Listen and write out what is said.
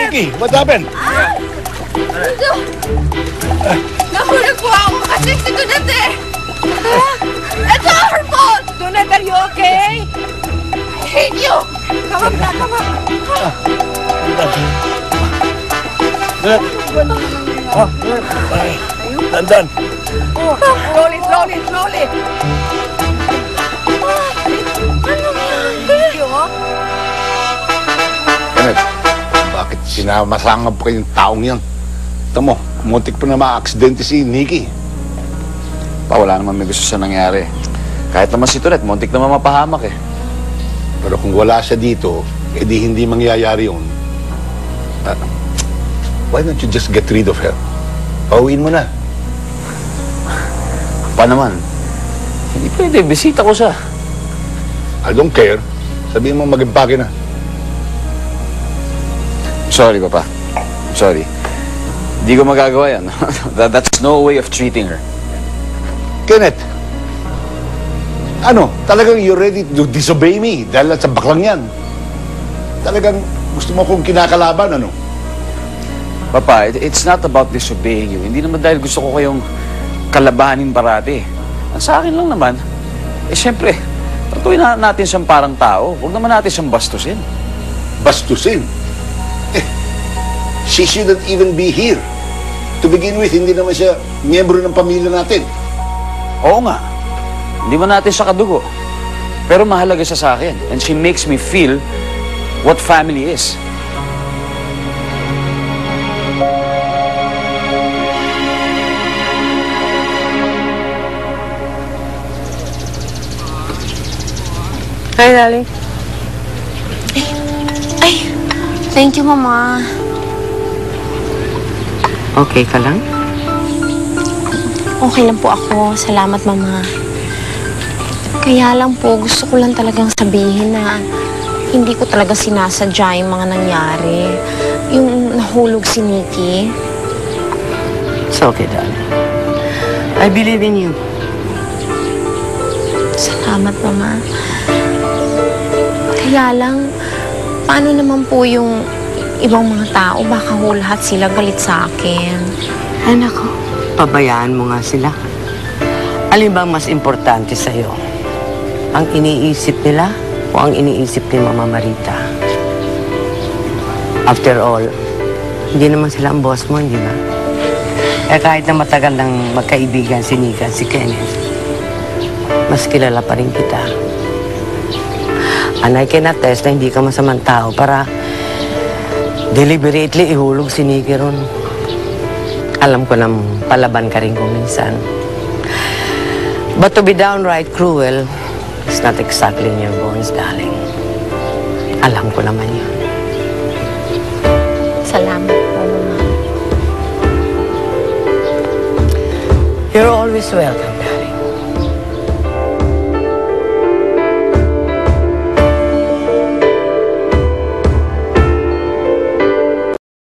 Nikki, what happened? Nahulog po ako kasi si Donette eh. It's all her fault! Donette, are you okay? I hate you! Come up na, come up. Dandan. Slowly, slowly, slowly. Kenneth, bakit sinamasangap ko yung taong yan? Tamo, muntik pa na ma-aksidente si Nikki. Pa, wala naman may gusto sa nangyari. Kahit naman si Tonet, muntik naman mapahamak eh. Pero kung wala siya dito, edi hindi mangyayari yun. Why don't you just get rid of her? Pauwiin mo na. Pa naman, hindi pwede, bisita ko siya. I don't care. Sabihin mo mag-impake na. Sorry, Papa. Sorry. Hindi ko magagawa yan. That's no way of treating her. Kenneth, ano, talagang you're ready to disobey me dahil sa baklang yan. Talagang gusto mo kong kinakalaban, ano? Papa, it's not about disobeying you. Hindi naman dahil gusto ko kayong kalabanin parati. Ang sa akin lang naman, siyempre, tratuin natin siyang parang tao. Huwag naman natin siyang bastusin. Bastusin? She shouldn't even be here. To begin with, hindi naman siya miyembro ng pamilya natin. Oo nga. Hindi man natin siya kadugo. Pero mahalaga siya sa akin. And she makes me feel what family is. Hi, darling. Ay, thank you, Mama. Okay ka lang? Okay lang po ako. Salamat, Mama. Kaya lang po, gusto ko lang talagang sabihin na hindi ko talaga sinasadya yung mga nangyari. Yung nahulog si Nikki. It's okay, darling. I believe in you. Salamat, Mama. Kaya lang, paano naman po yung ibang mga tao? Baka lahat sila galit sa akin. Ay, nako. Pabayaan mo nga sila. Alin bang mas importante sa'yo? Ang iniisip nila o ang iniisip ni Mama Marita? After all, hindi naman sila ang boss mo, hindi ba? Eh kahit na matagal nang magkaibigan si Nika at si Kenneth, mas kilala pa rin kita. And I can attest na hindi ka masamang tao para deliberately ihulog si Nikki ron. Alam ko nang palaban ka rin kung minsan. But to be downright cruel is not exactly in your bones, darling. Alam ko naman yun. Salamat po, Mama. You're always welcome, darling.